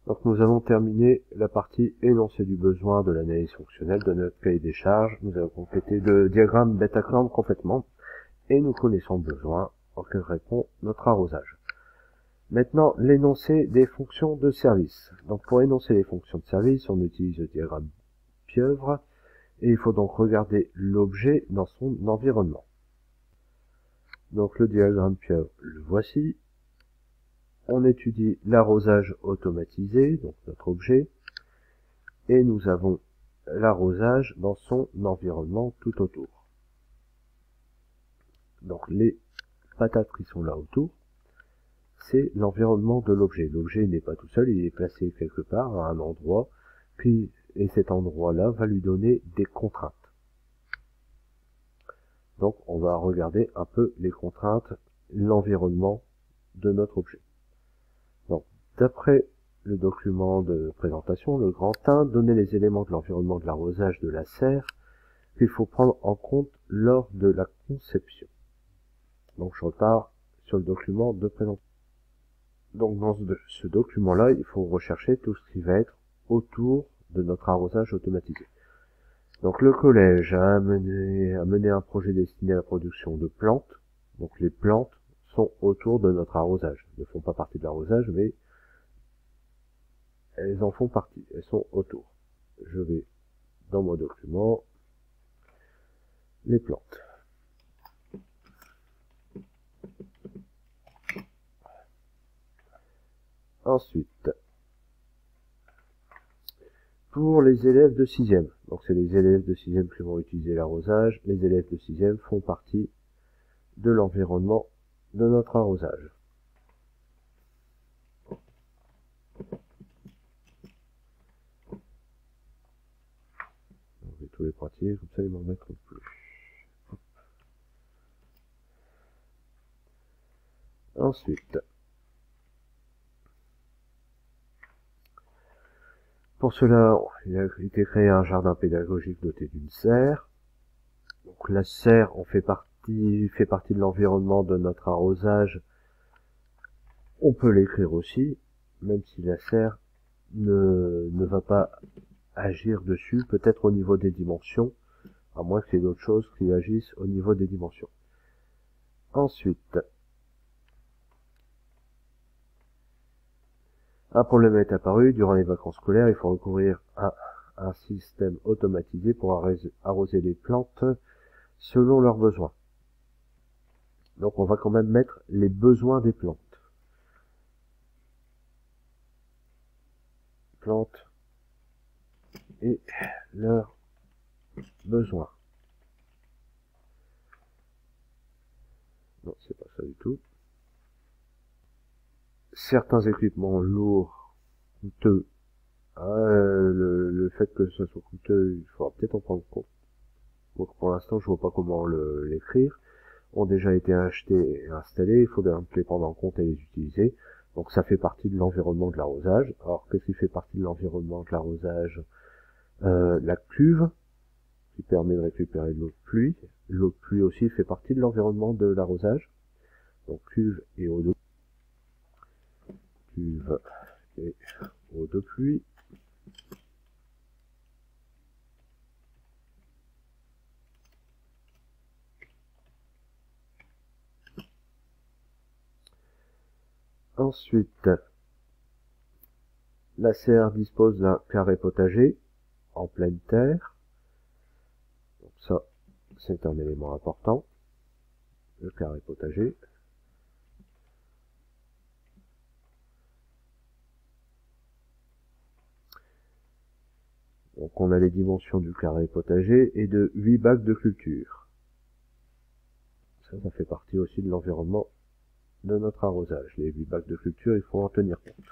Donc nous avons terminé la partie énoncé du besoin de l'analyse fonctionnelle de notre cahier des charges. Nous avons complété le diagramme Betaclam complètement et nous connaissons le besoin auquel répond notre arrosage. Maintenant, l'énoncé des fonctions de service. Donc pour énoncer les fonctions de service, on utilise le diagramme pieuvre et il faut donc regarder l'objet dans son environnement. Donc le diagramme pieuvre, le voici. On étudie l'arrosage automatisé, donc notre objet, et nous avons l'arrosage dans son environnement tout autour. Donc les patates qui sont là autour, c'est l'environnement de l'objet. L'objet n'est pas tout seul, il est placé quelque part à un endroit, et cet endroit-là va lui donner des contraintes. Donc on va regarder un peu les contraintes, l'environnement de notre objet. Donc d'après le document de présentation, le grand 1, donner les éléments de l'environnement de l'arrosage de la serre qu'il faut prendre en compte lors de la conception. Donc je repars sur le document de présentation. Donc dans ce document-là, il faut rechercher tout ce qui va être autour de notre arrosage automatisé. Donc le collège a mené un projet destiné à la production de plantes. Donc les plantes sont autour de notre arrosage. Elles ne font pas partie de l'arrosage, mais elles en font partie. Elles sont autour. Je vais dans mon document, les plantes. Ensuite, pour les élèves de 6e, donc c'est les élèves de 6e qui vont utiliser l'arrosage, les élèves de 6e font partie de l'environnement de notre arrosage. Je vais tous les pratiques, comme ça ils m'en mettront plus. Ensuite, pour cela, il a été créé un jardin pédagogique doté d'une serre. Donc la serre fait partie de l'environnement de notre arrosage. On peut l'écrire aussi, même si la serre ne va pas agir dessus, peut-être au niveau des dimensions, à moins qu'il y ait d'autres choses qui agissent au niveau des dimensions. Ensuite, un problème est apparu durant les vacances scolaires, il faut recourir à un système automatisé pour arroser les plantes selon leurs besoins. Donc on va quand même mettre les besoins des plantes. Plantes et leurs besoins. Non, c'est pas ça du tout. Certains équipements lourds, coûteux, le fait que ce soit coûteux, il faudra peut-être en prendre compte. Donc pour l'instant, je vois pas comment l'écrire. Ont déjà été achetés et installés, il faut les prendre en compte et les utiliser. Donc ça fait partie de l'environnement de l'arrosage. Alors qu'est-ce qui fait partie de l'environnement de l'arrosage? La cuve, qui permet de récupérer de l'eau de pluie. L'eau de pluie aussi fait partie de l'environnement de l'arrosage. Donc cuve et eau de cuve et eau de pluie. Ensuite, la serre dispose d'un carré potager en pleine terre. Donc ça, c'est un élément important. Le carré potager. Donc on a les dimensions du carré potager et de 8 bacs de culture. Ça fait partie aussi de l'environnement de notre arrosage. Les 8 bacs de culture, il faut en tenir compte.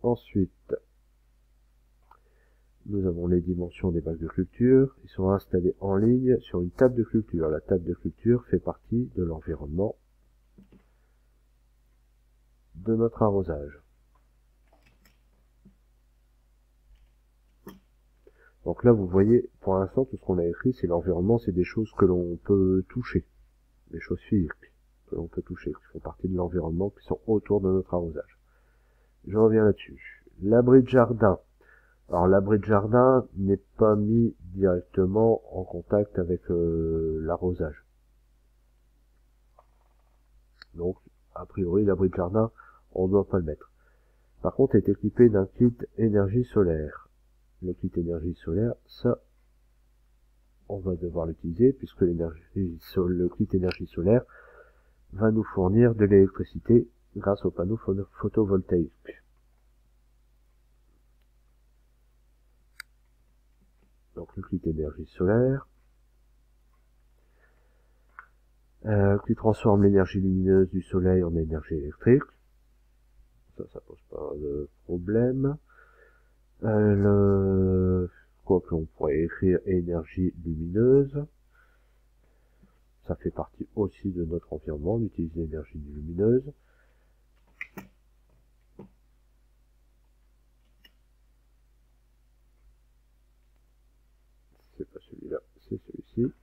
Ensuite, nous avons les dimensions des bacs de culture. Ils sont installés en ligne sur une table de culture. La table de culture fait partie de l'environnement de notre arrosage. Donc là, vous voyez, pour l'instant, tout ce qu'on a écrit, c'est l'environnement, c'est des choses que l'on peut toucher, des choses physiques. que l'on peut toucher, qui font partie de l'environnement, qui sont autour de notre arrosage. Je reviens là-dessus. L'abri de jardin. Alors l'abri de jardin n'est pas mis directement en contact avec l'arrosage. Donc, a priori, l'abri de jardin, on ne doit pas le mettre. Par contre, est équipé d'un kit énergie solaire. Le kit énergie solaire, ça, on va devoir l'utiliser puisque le kit énergie solaire va nous fournir de l'électricité grâce aux panneaux photovoltaïques. Donc le kit énergie solaire qui transforme l'énergie lumineuse du soleil en énergie électrique. Ça pose pas de problème. Quoique on pourrait écrire énergie lumineuse. Ça fait partie aussi de notre environnement d'utiliser l'énergie lumineuse. C'est pas celui-là, c'est celui-ci.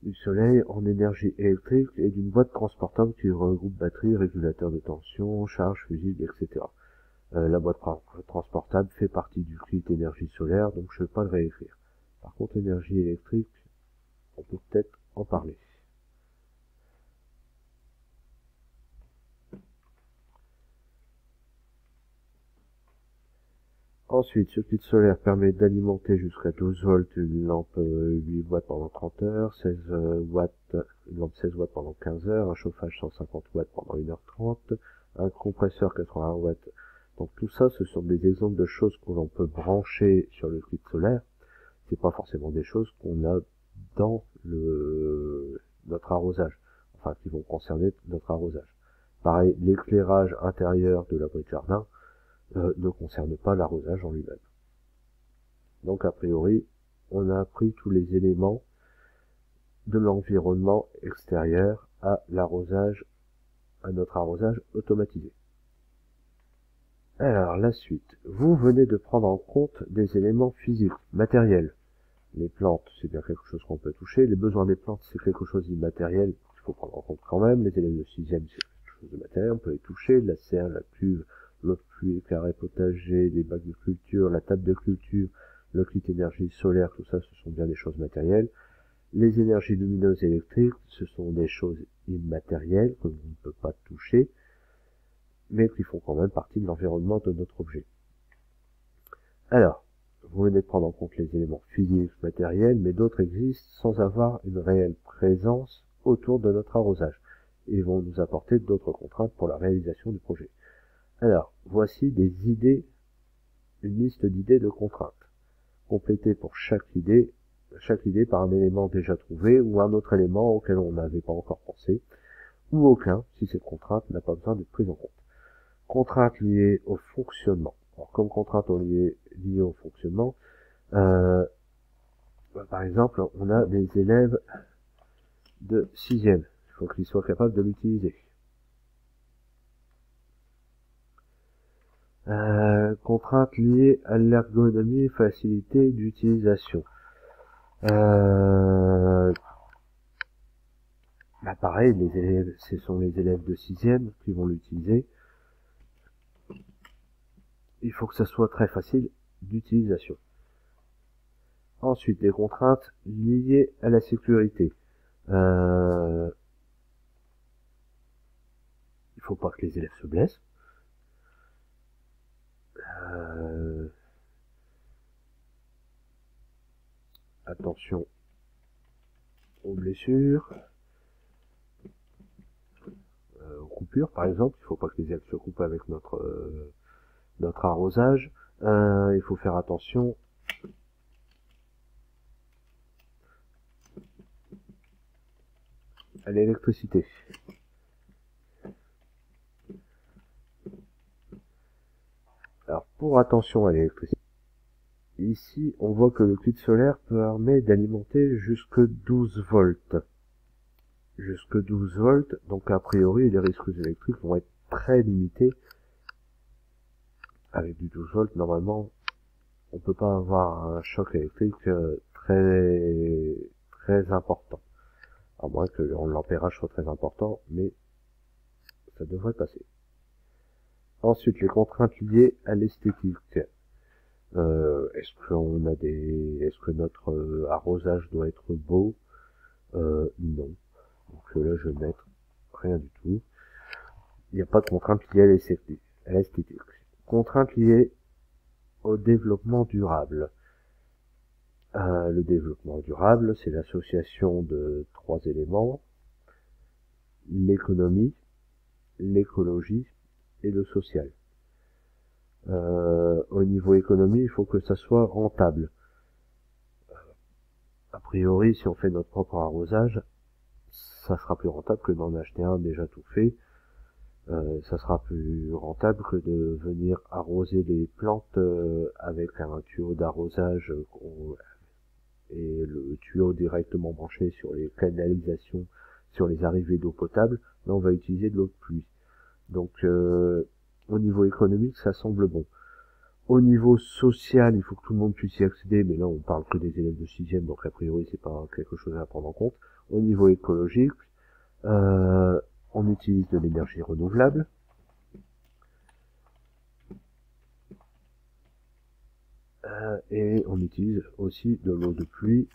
Du soleil en énergie électrique et d'une boîte transportable qui regroupe batterie, régulateur de tension, charge, fusible, etc. La boîte transportable fait partie du kit énergie solaire, donc je ne vais pas le réécrire. Par contre, énergie électrique, on peut peut-être en parler. Ensuite, ce kit solaire permet d'alimenter jusqu'à 12 volts une lampe 8 watts pendant 30 heures, 16 watts, une lampe 16 watts pendant 15 heures, un chauffage 150 watts pendant 1h30, un compresseur 80 watts. Donc tout ça, ce sont des exemples de choses que l'on peut brancher sur le kit solaire. C'est pas forcément des choses qu'on a dans notre arrosage, enfin qui vont concerner notre arrosage. Pareil, l'éclairage intérieur de l'abri de jardin ne concerne pas l'arrosage en lui-même. Donc a priori, on a appris tous les éléments de l'environnement extérieur à l'arrosage, à notre arrosage automatisé. Alors la suite, vous venez de prendre en compte des éléments physiques, matériels. Les plantes, c'est bien quelque chose qu'on peut toucher. Les besoins des plantes, c'est quelque chose d'immatériel qu'il faut prendre en compte quand même. Les élèves de 6e, c'est quelque chose de matériel, on peut les toucher. La serre, la cuve, l'eau de pluie, carré potager, les bacs de culture, la table de culture, le kit énergie solaire, tout ça, ce sont bien des choses matérielles. Les énergies lumineuses et électriques, ce sont des choses immatérielles que l'on ne peut pas toucher, mais qui font quand même partie de l'environnement de notre objet. Alors, vous venez de prendre en compte les éléments physiques, matériels, mais d'autres existent sans avoir une réelle présence autour de notre arrosage et vont nous apporter d'autres contraintes pour la réalisation du projet. Alors, voici des idées, une liste d'idées de contraintes. Complétez pour chaque idée par un élément déjà trouvé ou un autre élément auquel on n'avait pas encore pensé, ou aucun si cette contrainte n'a pas besoin d'être prise en compte. Contraintes liées au fonctionnement. Alors, comme contrainte liée au fonctionnement, par exemple, on a des élèves de 6e. Il faut qu'ils soient capables de l'utiliser. Contraintes liées à l'ergonomie et facilité d'utilisation. Pareil, les élèves, ce sont les élèves de 6e qui vont l'utiliser. Il faut que ça soit très facile d'utilisation. Ensuite, les contraintes liées à la sécurité. Il faut pas que les élèves se blessent. Attention aux blessures, aux coupures par exemple. Il faut pas que les élèves se coupent avec notre arrosage. Il faut faire attention à l'électricité. Alors pour attention à l'électricité, ici on voit que le kit solaire permet d'alimenter jusque 12 volts. Jusque 12 volts, donc a priori les risques électriques vont être très limités. Avec du 12 volts, normalement, on peut pas avoir un choc électrique très important. À moins que l'ampérage soit très important, mais ça devrait passer. Ensuite, les contraintes liées à l'esthétique. Est-ce que notre arrosage doit être beau? Non. Donc là, je vais mettre rien du tout. Il n'y a pas de contraintes liées à l'esthétique. Contraintes liées au développement durable. Le développement durable, c'est l'association de trois éléments: l'économie, l'écologie et le social. Au niveau économie, il faut que ça soit rentable. A priori, si on fait notre propre arrosage, ça sera plus rentable que d'en acheter un déjà tout fait. Ça sera plus rentable que de venir arroser les plantes avec un tuyau d'arrosage et le tuyau directement branché sur les canalisations, sur les arrivées d'eau potable. Là, on va utiliser de l'eau de pluie. Donc, au niveau économique, ça semble bon. Au niveau social, il faut que tout le monde puisse y accéder, mais là, on parle que des élèves de 6e, donc a priori, c'est pas quelque chose à prendre en compte. Au niveau écologique, on utilise de l'énergie renouvelable. Et on utilise aussi de l'eau de pluie,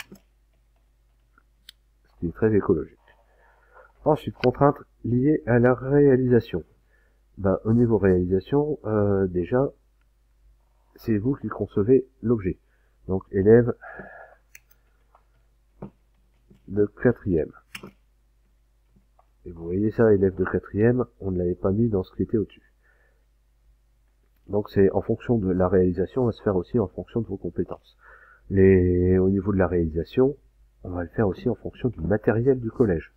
ce qui est très écologique. Ensuite, contraintes liées à la réalisation. Au niveau réalisation, déjà, c'est vous qui concevez l'objet. Donc, élève de 4e. Et vous voyez ça, élève de 4e, on ne l'avait pas mis dans ce qui était au-dessus. Donc c'est en fonction de la réalisation, on va se faire aussi en fonction de vos compétences. Au niveau de la réalisation, on va le faire aussi en fonction du matériel du collège.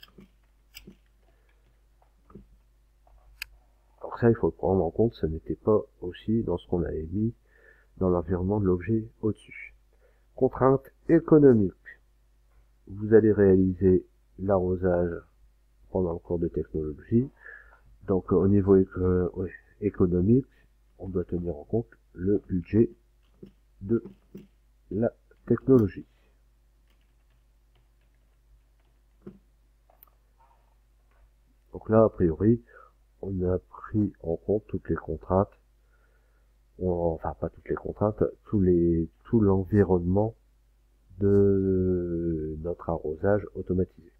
Donc ça, il faut le prendre en compte, ça n'était pas aussi dans ce qu'on avait mis dans l'environnement de l'objet au-dessus. Contraintes économiques. Vous allez réaliser l'arrosage pendant le cours de technologie. Donc au niveau économique, on doit tenir en compte le budget de la technologie. Donc là, a priori, on a pris en compte toutes les contraintes, enfin pas toutes les contraintes, tout l'environnement de notre arrosage automatisé.